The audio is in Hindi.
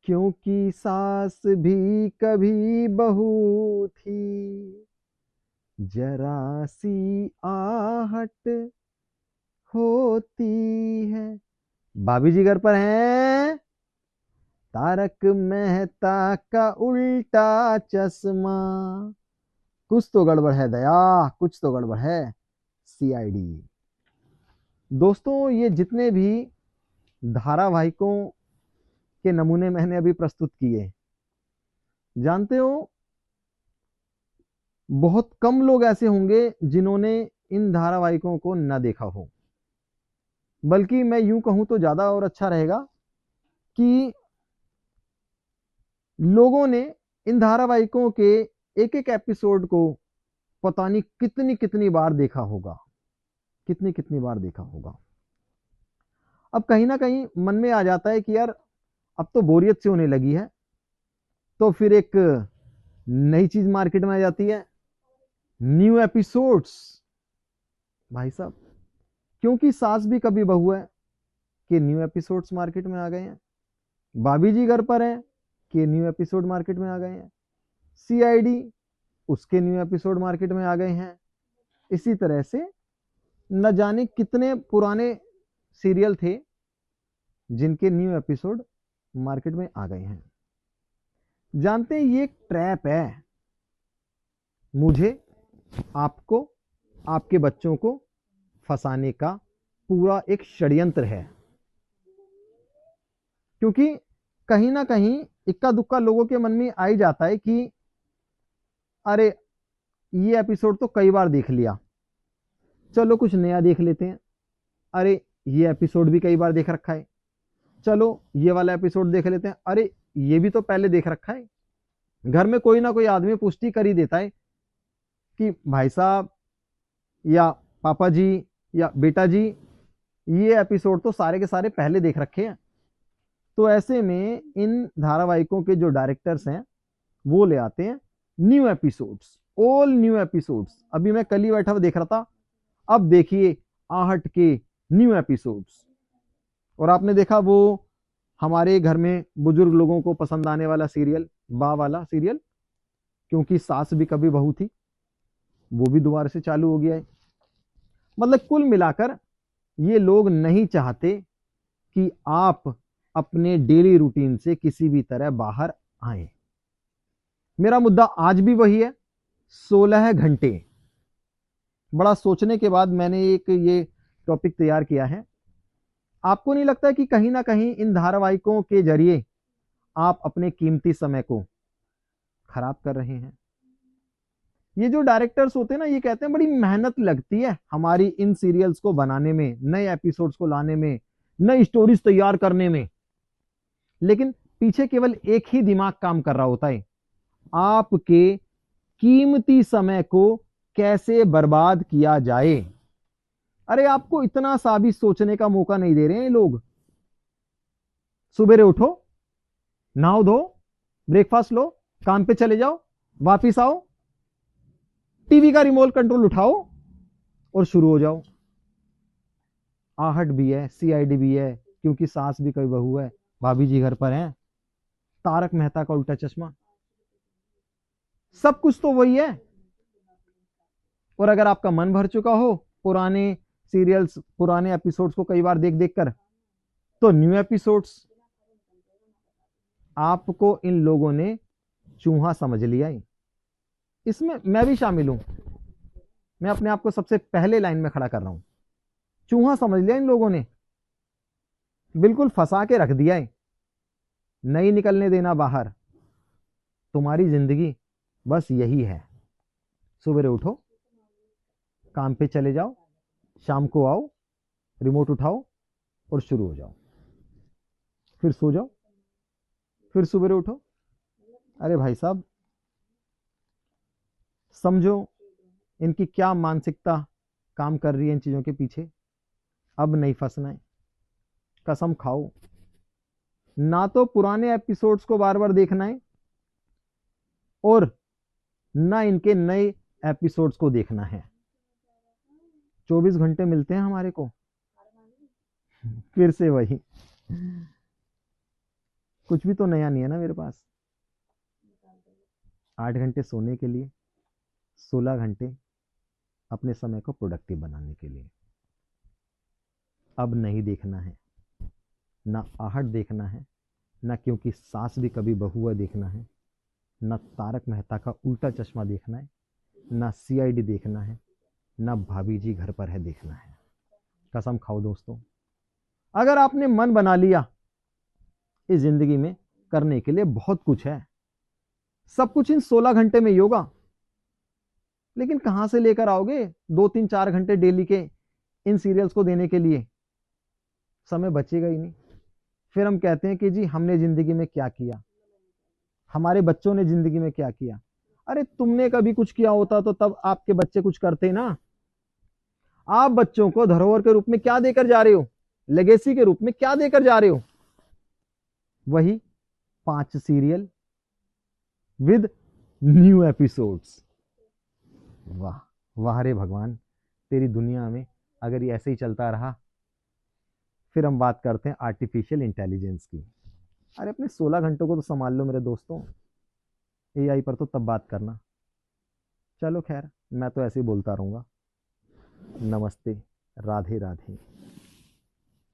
क्योंकि सास भी कभी बहू थी, जरा सी आहट होती है। भाभी जी घर पर हैं? तारक मेहता का उल्टा चश्मा। कुछ तो गड़बड़ है दया, कुछ तो गड़बड़ है। सीआईडी। दोस्तों, ये जितने भी धारावाहिकों के नमूने मैंने अभी प्रस्तुत किए, जानते हो बहुत कम लोग ऐसे होंगे जिन्होंने इन धारावाहिकों को न देखा हो। बल्कि मैं यूं कहूं तो ज्यादा और अच्छा रहेगा कि लोगों ने इन धारावाहिकों के एक एक एपिसोड को पता नहीं कितनी कितनी बार देखा होगा, कितनी कितनी बार देखा होगा। अब कहीं ना कहीं मन में आ जाता है कि यार अब तो बोरियत सी होने लगी है, तो फिर एक नई चीज मार्केट में आ जाती है, न्यू एपिसोड्स। भाई साहब, क्योंकि सास भी कभी बहू है कि न्यू एपिसोड्स मार्केट में आ गए हैं, भाभी जी घर पर हैं कि न्यू एपिसोड मार्केट में आ गए हैं, सीआईडी उसके न्यू एपिसोड मार्केट में आ गए हैं। इसी तरह से न जाने कितने पुराने सीरियल थे जिनके न्यू एपिसोड मार्केट में आ गए हैं। जानते हैं ये एक ट्रैप है, मुझे, आपको, आपके बच्चों को फंसाने का पूरा एक षड्यंत्र है। क्योंकि कहीं ना कहीं इक्का दुक्का लोगों के मन में आ ही जाता है कि अरे ये एपिसोड तो कई बार देख लिया, चलो कुछ नया देख लेते हैं। अरे ये एपिसोड भी कई बार देख रखा है, चलो ये वाला एपिसोड देख लेते हैं। अरे ये भी तो पहले देख रखा है। घर में कोई ना कोई आदमी पुष्टि कर ही देता है कि भाई साहब या पापा जी या बेटा जी, ये एपिसोड तो सारे के सारे पहले देख रखे हैं। तो ऐसे में इन धारावाहिकों के जो डायरेक्टर्स हैं वो ले आते हैं new episodes, all new episodes. अभी मैं कल ही बैठा हुआ देख रहा था, अब देखिए आहट के न्यू एपिसोड्स। और आपने देखा वो हमारे घर में बुजुर्ग लोगों को पसंद आने वाला सीरियल, बा वाला सीरियल, क्योंकि सास भी कभी बहू थी, वो भी दोबारा से चालू हो गया है। मतलब कुल मिलाकर ये लोग नहीं चाहते कि आप अपने डेली रूटीन से किसी भी तरह बाहर आए। मेरा मुद्दा आज भी वही है, 16 घंटे। बड़ा सोचने के बाद मैंने एक ये टॉपिक तैयार किया है। आपको नहीं लगता कि कहीं ना कहीं इन धारावाहिकों के जरिए आप अपने कीमती समय को खराब कर रहे हैं? ये जो डायरेक्टर्स होते हैं ना, ये कहते हैं बड़ी मेहनत लगती है हमारी इन सीरियल्स को बनाने में, नए एपिसोड्स को लाने में, नई स्टोरीज तैयार करने में। लेकिन पीछे केवल एक ही दिमाग काम कर रहा होता है, आपके कीमती समय को कैसे बर्बाद किया जाए। अरे आपको इतना सा भी सोचने का मौका नहीं दे रहे हैं लोग। सुबेरे उठो, नहाओ धो, ब्रेकफास्ट लो, काम पे चले जाओ, वापिस आओ, टीवी का रिमोट कंट्रोल उठाओ और शुरू हो जाओ। आहट भी है, सीआईडी भी है, क्योंकि सास भी कभी बहू है, भाभी जी घर पर हैं, तारक मेहता का उल्टा चश्मा, सब कुछ तो वही है। और अगर आपका मन भर चुका हो पुराने सीरियल्स, पुराने एपिसोड्स को कई बार देख देख कर, तो न्यू एपिसोड्स। आपको इन लोगों ने चूहा समझ लिया है। इसमें मैं भी शामिल हूं, मैं अपने आप को सबसे पहले लाइन में खड़ा कर रहा हूं। चूहा समझ लिया इन लोगों ने, बिल्कुल फंसा के रख दिया है। नहीं निकलने देना बाहर, तुम्हारी जिंदगी बस यही है। सुबह उठो, काम पे चले जाओ, शाम को आओ, रिमोट उठाओ और शुरू हो जाओ, फिर सो जाओ, फिर सुबह उठो। अरे भाई साहब, समझो इनकी क्या मानसिकता काम कर रही है इन चीजों के पीछे। अब नहीं फंसना है, कसम खाओ। ना तो पुराने एपिसोड्स को बार बार देखना है और ना इनके नए एपिसोड्स को देखना है। 24 घंटे मिलते हैं हमारे को, फिर से वही। कुछ भी तो नया नहीं है ना मेरे पास। 8 घंटे सोने के लिए, 16 घंटे अपने समय को प्रोडक्टिव बनाने के लिए। अब नहीं देखना है, ना आहट देखना है, ना क्योंकि सास भी कभी बहू है देखना है, ना तारक मेहता का उल्टा चश्मा देखना है, ना सीआईडी देखना है, ना भाभी जी घर पर है देखना है। कसम खाओ दोस्तों, अगर आपने मन बना लिया, इस जिंदगी में करने के लिए बहुत कुछ है, सब कुछ इन 16 घंटे में ही होगा। लेकिन कहां से लेकर आओगे 2 3 4 घंटे डेली के इन सीरियल्स को देने के लिए? समय बचेगा ही नहीं। फिर हम कहते हैं कि जी हमने जिंदगी में क्या किया, हमारे बच्चों ने जिंदगी में क्या किया। अरे तुमने कभी कुछ किया होता तो तब आपके बच्चे कुछ करते ना। आप बच्चों को धरोहर के रूप में क्या देकर जा रहे हो, लेगेसी के रूप में क्या देकर जा रहे हो? वही 5 सीरियल विद न्यू एपिसोड्स। वाह वाह रे भगवान, तेरी दुनिया में अगर ये ऐसे ही चलता रहा, फिर हम बात करते हैं आर्टिफिशियल इंटेलिजेंस की। अरे अपने 16 घंटों को तो संभाल लो मेरे दोस्तों, एआई पर तो तब बात करना। चलो खैर, मैं तो ऐसे ही बोलता रहूंगा। नमस्ते, राधे राधे।